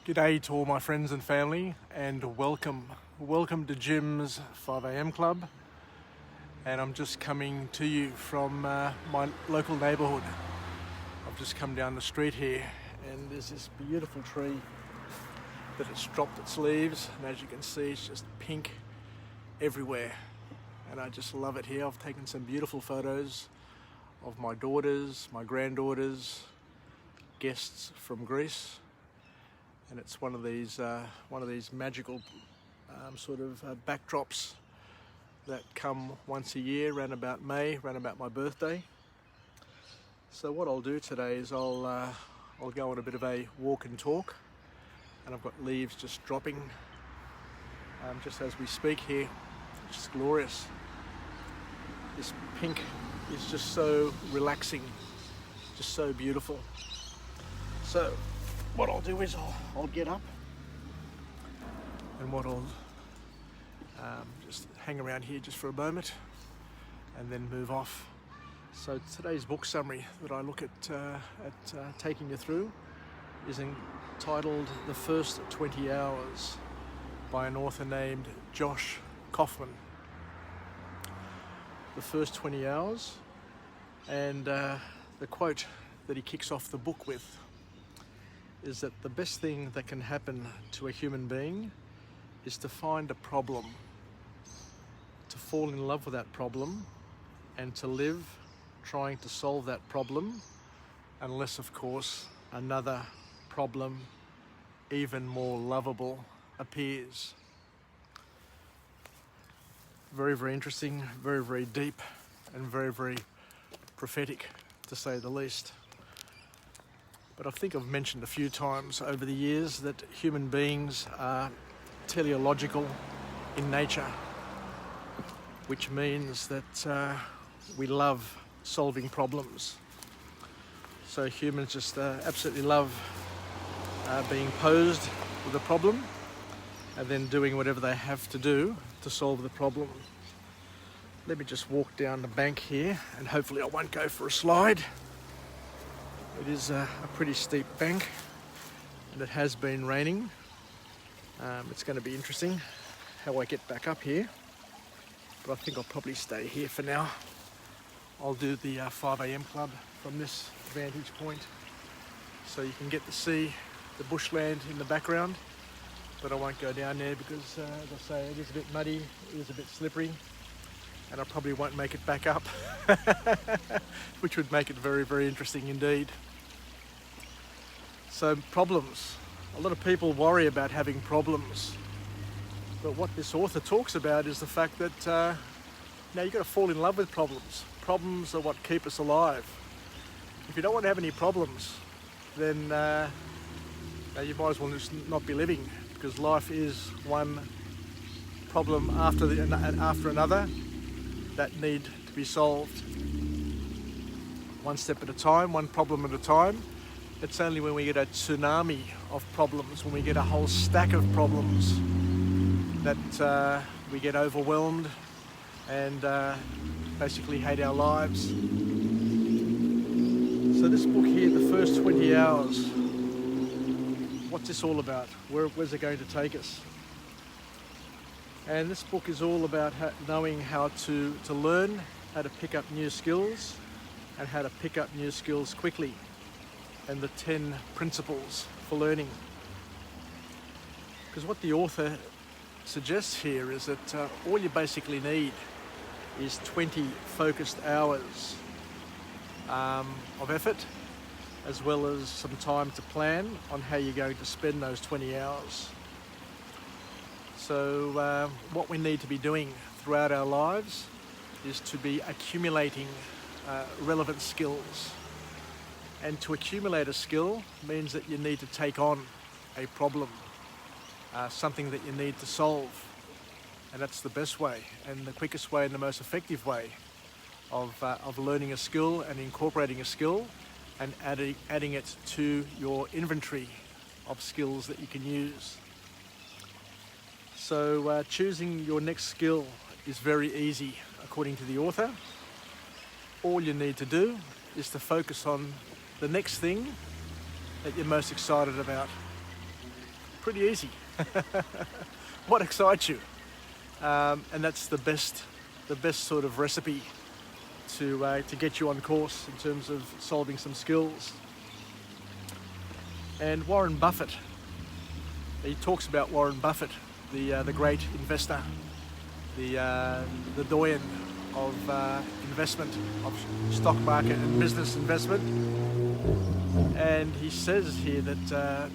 G'day to all my friends and family, and welcome to Jim's 5am club. And I'm just coming to you from my local neighbourhood. I've just come down the street here and there's this beautiful tree that has dropped its leaves, and as you can see it's just pink everywhere, and I just love it here. I've taken some beautiful photos of my daughters, my granddaughters, guests from Greece. And it's one of these magical backdrops that come once a year, around about May, around about my birthday. So what I'll do today is I'll go on a bit of a walk and talk, and I've got leaves just dropping just as we speak here. It's just glorious. This pink is just so relaxing, just so beautiful. So what I'll do is I'll get up, and what I'll just hang around here just for a moment and then move off. So today's book summary that I look at taking you through is entitled The First 20 Hours by an author named Josh Kaufman. The first 20 hours, and the quote that he kicks off the book with is that the best thing that can happen to a human being is to find a problem, to fall in love with that problem, and to live trying to solve that problem, unless of course another problem even more lovable appears. Very, very interesting, very, very deep, and very, very prophetic, to say the least. But I think I've mentioned a few times over the years that human beings are teleological in nature, which means that we love solving problems. So humans just absolutely love being posed with a problem and then doing whatever they have to do to solve the problem. Let me just walk down the bank here, and hopefully I won't go for a slide. It is a pretty steep bank, and it has been raining. It's going to be interesting how I get back up here, but I think I'll probably stay here for now. I'll do the 5am club from this vantage point, so you can get to see the bushland in the background, but I won't go down there because, as I say, it is a bit muddy, it is a bit slippery, and I probably won't make it back up, which would make it very, very interesting indeed. So problems. A lot of people worry about having problems, but what this author talks about is the fact that you've got to fall in love with problems. Problems are what keep us alive. If you don't want to have any problems, then you might as well just not be living, because life is one problem after another that need to be solved. One step at a time, one problem at a time. It's only when we get a tsunami of problems, when we get a whole stack of problems, that we get overwhelmed and basically hate our lives. So this book here, The First 20 Hours, what's this all about? Where's it going to take us? And this book is all about knowing how to learn how to pick up new skills, and how to pick up new skills quickly, and the 10 principles for learning. Because what the author suggests here is that all you basically need is 20 focused hours of effort, as well as some time to plan on how you're going to spend those 20 hours. So what we need to be doing throughout our lives is to be accumulating relevant skills. And to accumulate a skill means that you need to take on a problem, something that you need to solve. And that's the best way and the quickest way and the most effective way of learning a skill and incorporating a skill and adding it to your inventory of skills that you can use. So choosing your next skill is very easy, according to the author. All you need to do is to focus on the next thing that you're most excited about. pretty easy. What excites you? And that's the best sort of recipe to get you on course in terms of solving some skills. And Warren Buffett, he talks about Warren Buffett, the great investor, the doyen of investment, of stock market and business investment. And he says here that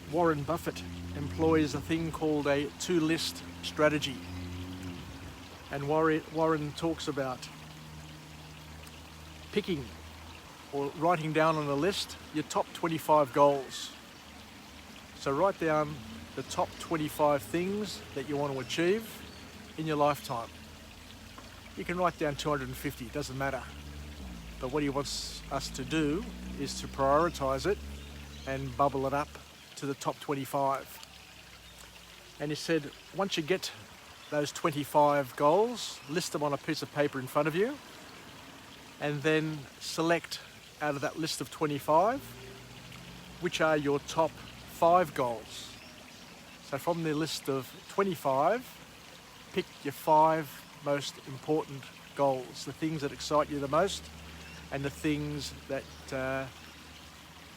Warren Buffett employs a thing called a two-list strategy. And Warren talks about picking or writing down on a list your top 25 goals. So write down the top 25 things that you want to achieve in your lifetime. You can write down 250, it doesn't matter. But what he wants us to do is to prioritize it and bubble it up to the top 25. And he said, once you get those 25 goals, list them on a piece of paper in front of you, and then select out of that list of 25, which are your top 5 goals. So from the list of 25, pick your 5 most important goals, the things that excite you the most, and the things that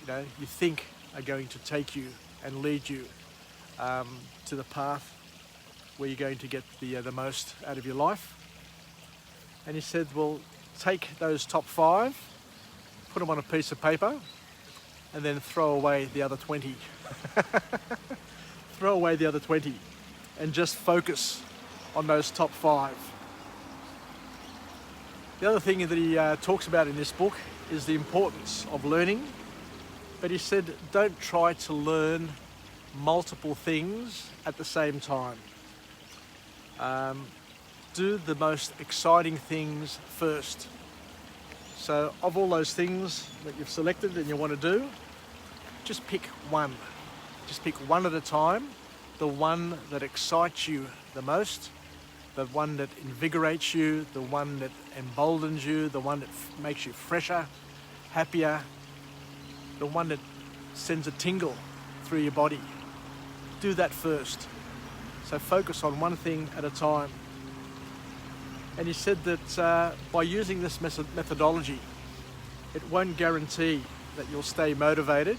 you think are going to take you and lead you to the path where you're going to get the most out of your life. And he said, well, take those top 5, put them on a piece of paper, and then throw away the other 20. Throw away the other 20 and just focus on those top 5. The other thing that he talks about in this book is the importance of learning. But he said, don't try to learn multiple things at the same time. Do the most exciting things first. So of all those things that you've selected and you want to do, just pick one. Just pick one at a time, the one that excites you the most, the one that invigorates you, the one that emboldens you, the one that makes you fresher, happier, the one that sends a tingle through your body. Do that first. So focus on one thing at a time. And he said that by using this methodology, it won't guarantee that you'll stay motivated,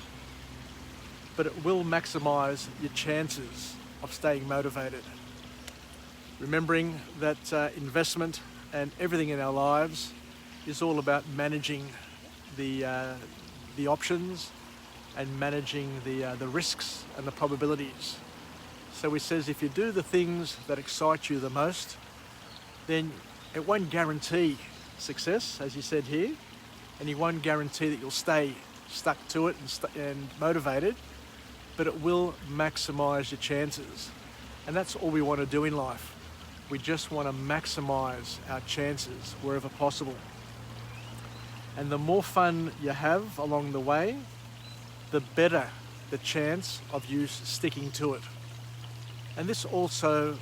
but it will maximize your chances of staying motivated. Remembering that investment and everything in our lives is all about managing the options and managing the risks and the probabilities. So he says if you do the things that excite you the most, then it won't guarantee success, as he said here, and he won't guarantee that you'll stay stuck to it and motivated, but it will maximize your chances. And that's all we want to do in life. We just want to maximize our chances wherever possible. And the more fun you have along the way, the better the chance of you sticking to it. And this also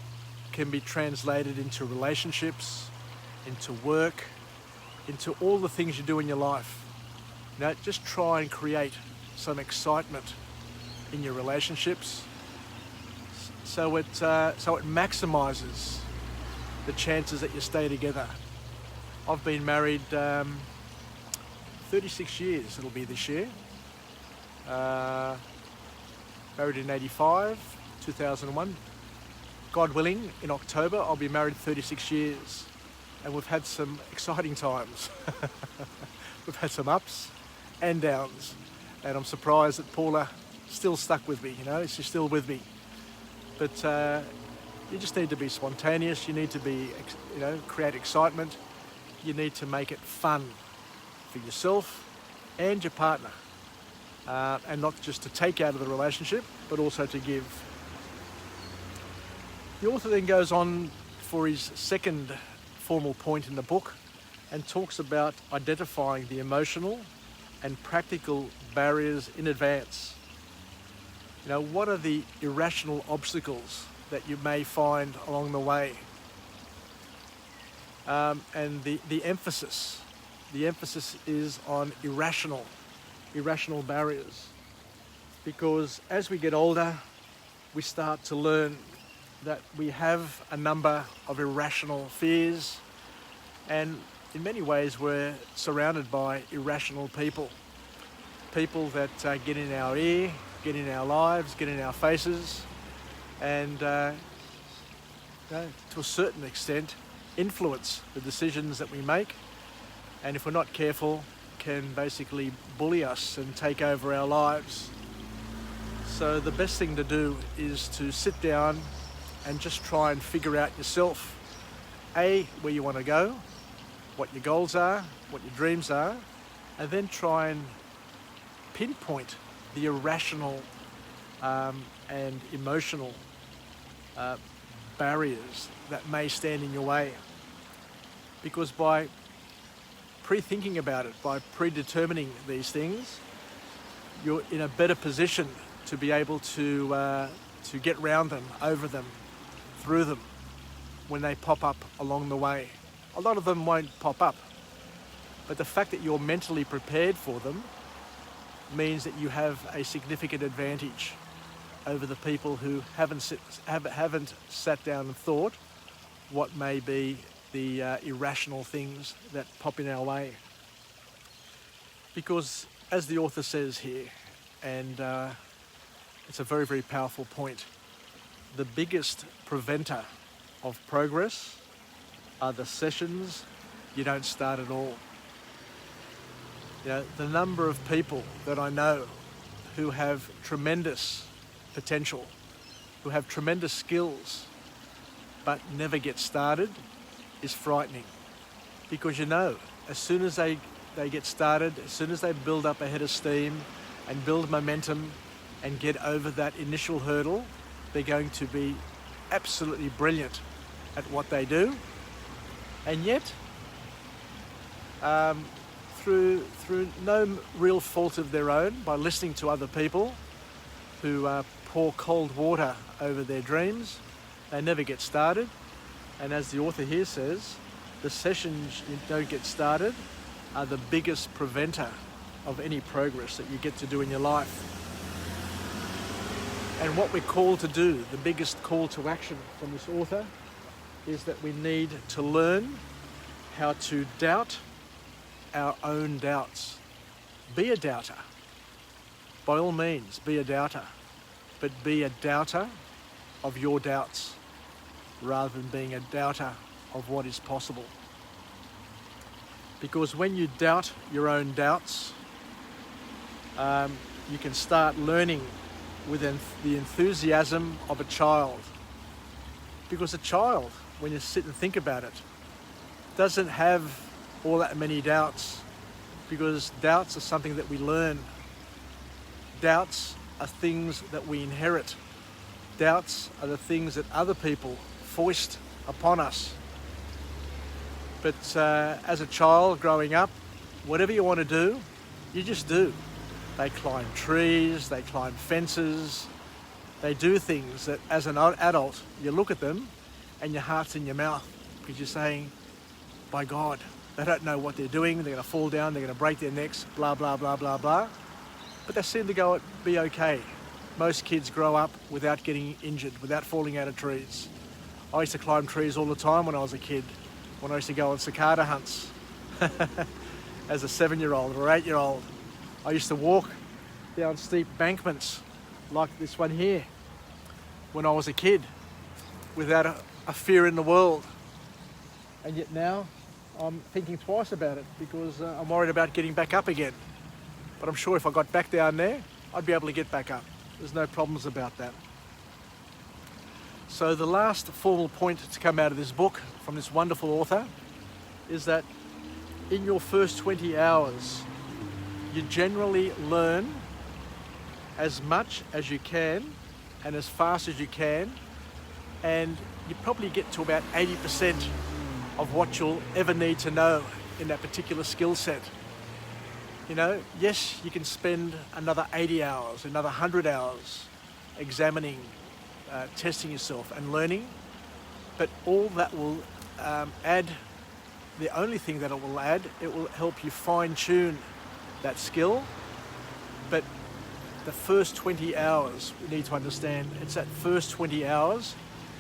can be translated into relationships, into work, into all the things you do in your life. Just try and create some excitement in your relationships so it maximizes the chances that you stay together. I've been married 36 years, it'll be this year. Married in 85, 2001. God willing, in October, I'll be married 36 years. And we've had some exciting times. We've had some ups and downs. And I'm surprised that Paula still stuck with me, she's still with me. But you just need to be spontaneous, you need to be, create excitement. You need to make it fun for yourself and your partner. And not just to take out of the relationship, but also to give. The author then goes on for his second formal point in the book and talks about identifying the emotional and practical barriers in advance. What are the irrational obstacles that you may find along the way? And the emphasis is on irrational barriers. Because as we get older, we start to learn that we have a number of irrational fears, and in many ways we're surrounded by irrational people. People that get in our ear, get in our lives, get in our faces, and to a certain extent influence the decisions that we make, and if we're not careful, can basically bully us and take over our lives. So the best thing to do is to sit down and just try and figure out yourself, A, where you want to go, what your goals are, what your dreams are, and then try and pinpoint the irrational and emotional barriers that may stand in your way. Because by pre-thinking about it, by predetermining these things, you're in a better position to be able to get round them, over them, through them, when they pop up along the way. A lot of them won't pop up, but the fact that you're mentally prepared for them means that you have a significant advantage over the people who haven't sat down and thought what may be the irrational things that pop in our way. Because as the author says here, and it's a very, very powerful point, the biggest preventer of progress are the sessions you don't start at all. You know, the number of people that I know who have tremendous potential, who have tremendous skills, but never get started is frightening. Because you know, as soon as they get started, as soon as they build up a head of steam and build momentum and get over that initial hurdle, they're going to be absolutely brilliant at what they do. And yet, through no real fault of their own, by listening to other people who pour cold water over their dreams, they never get started. And as the author here says, the sessions you don't get started are the biggest preventer of any progress that you get to do in your life. And what we're called to do, the biggest call to action from this author, is that we need to learn how to doubt our own doubts. Be a doubter. By all means, be a doubter. But be a doubter of your doubts rather than being a doubter of what is possible. Because when you doubt your own doubts, you can start learning with the enthusiasm of a child. Because a child, when you sit and think about it, doesn't have all that many doubts, because doubts are something that we learn. Doubts are things that we inherit. Doubts are the things that other people foist upon us. But as a child growing up, whatever you want to do, you just do. They climb trees, they climb fences, they do things that as an adult, you look at them and your heart's in your mouth, because you're saying, by God, they don't know what they're doing, they're going to fall down, they're going to break their necks, blah, blah, blah, blah, blah. But they seem to be okay. Most kids grow up without getting injured, without falling out of trees. I used to climb trees all the time when I was a kid, when I used to go on cicada hunts as a 7-year-old or 8-year-old. I used to walk down steep bankments like this one here when I was a kid without a fear in the world. And yet now I'm thinking twice about it, because I'm worried about getting back up again. But I'm sure if I got back down there, I'd be able to get back up. There's no problems about that. So the last formal point to come out of this book from this wonderful author is that in your first 20 hours, you generally learn as much as you can and as fast as you can, and you probably get to about 80% of what you'll ever need to know in that particular skill set. You know, yes, you can spend another 80 hours, another 100 hours examining, testing yourself and learning, but all that will add, the only thing that it will add, it will help you fine-tune that skill, but the first 20 hours, we need to understand, it's that first 20 hours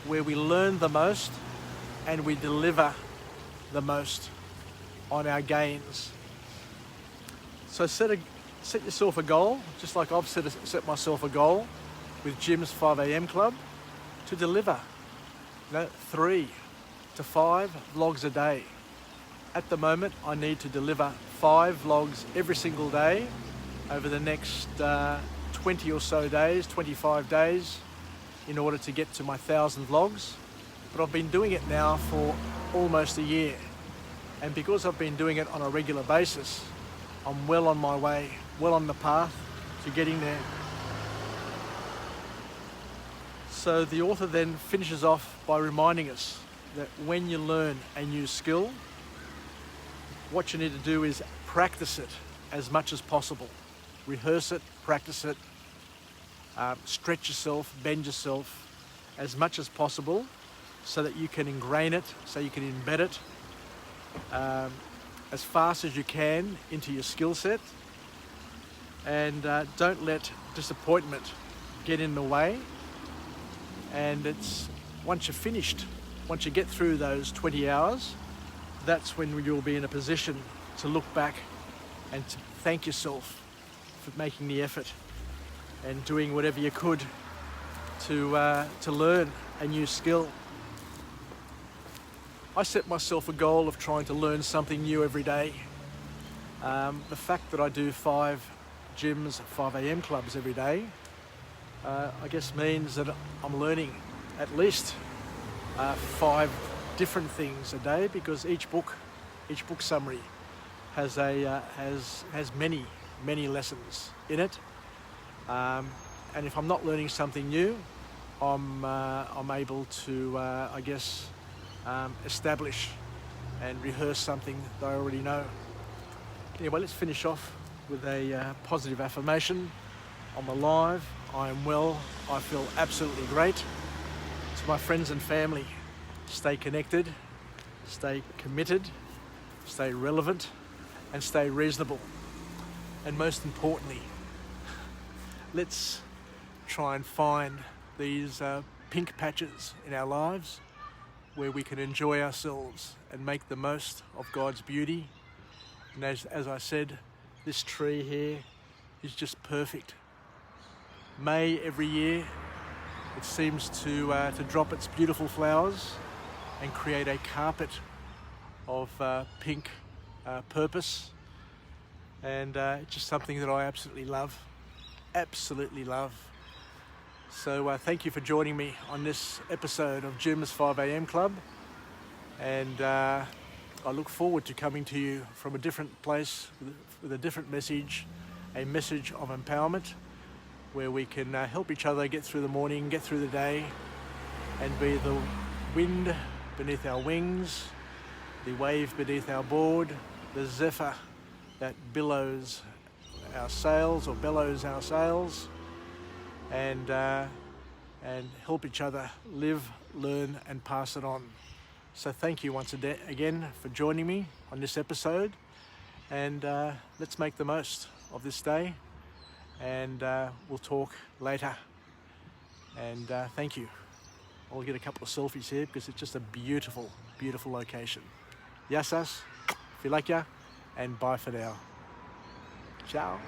where we learn the most and we deliver the most on our gains. So set yourself a goal, just like I've set myself a goal with Jim's 5 a.m. club, to deliver 3 to 5 vlogs a day. At the moment, I need to deliver 5 vlogs every single day over the next 20 or so days, 25 days, in order to get to my 1,000 vlogs. But I've been doing it now for almost a year. And because I've been doing it on a regular basis, I'm well on my way, well on the path to getting there. So the author then finishes off by reminding us that when you learn a new skill, what you need to do is practice it as much as possible. Rehearse it, practice it, stretch yourself, bend yourself as much as possible so that you can ingrain it, so you can embed it as fast as you can into your skill set. And don't let disappointment get in the way. And it's once you're finished, once you get through those 20 hours, that's when you'll be in a position to look back and to thank yourself for making the effort and doing whatever you could to learn a new skill. I set myself a goal of trying to learn something new every day. The fact that I do 5 gyms, 5 a.m. clubs every day, I guess means that I'm learning at least 5 different things a day, because each book summary has many lessons in it. And if I'm not learning something new, I'm able to establish and rehearse something that I already know. Anyway, let's finish off with a positive affirmation. I'm alive, I am well, I feel absolutely great. To my friends and family, stay connected, stay committed, stay relevant, and stay reasonable. And most importantly, let's try and find these pink patches in our lives where we can enjoy ourselves and make the most of God's beauty. And as I said, this tree here is just perfect. May every year, it seems to drop its beautiful flowers and create a carpet of pink purpose. And it's just something that I absolutely love. So thank you for joining me on this episode of Jim's 5 a.m. Club. And I look forward to coming to you from a different place with a different message, a message of empowerment, where we can help each other get through the morning, get through the day, and be the wind beneath our wings, the wave beneath our board, the zephyr that billows our sails or bellows our sails, and help each other live, learn, and pass it on. So thank you once again for joining me on this episode, and let's make the most of this day, and we'll talk later. And thank you. I'll get a couple of selfies here because it's just a beautiful, beautiful location. Yassas, Filakya, and bye for now. Ciao.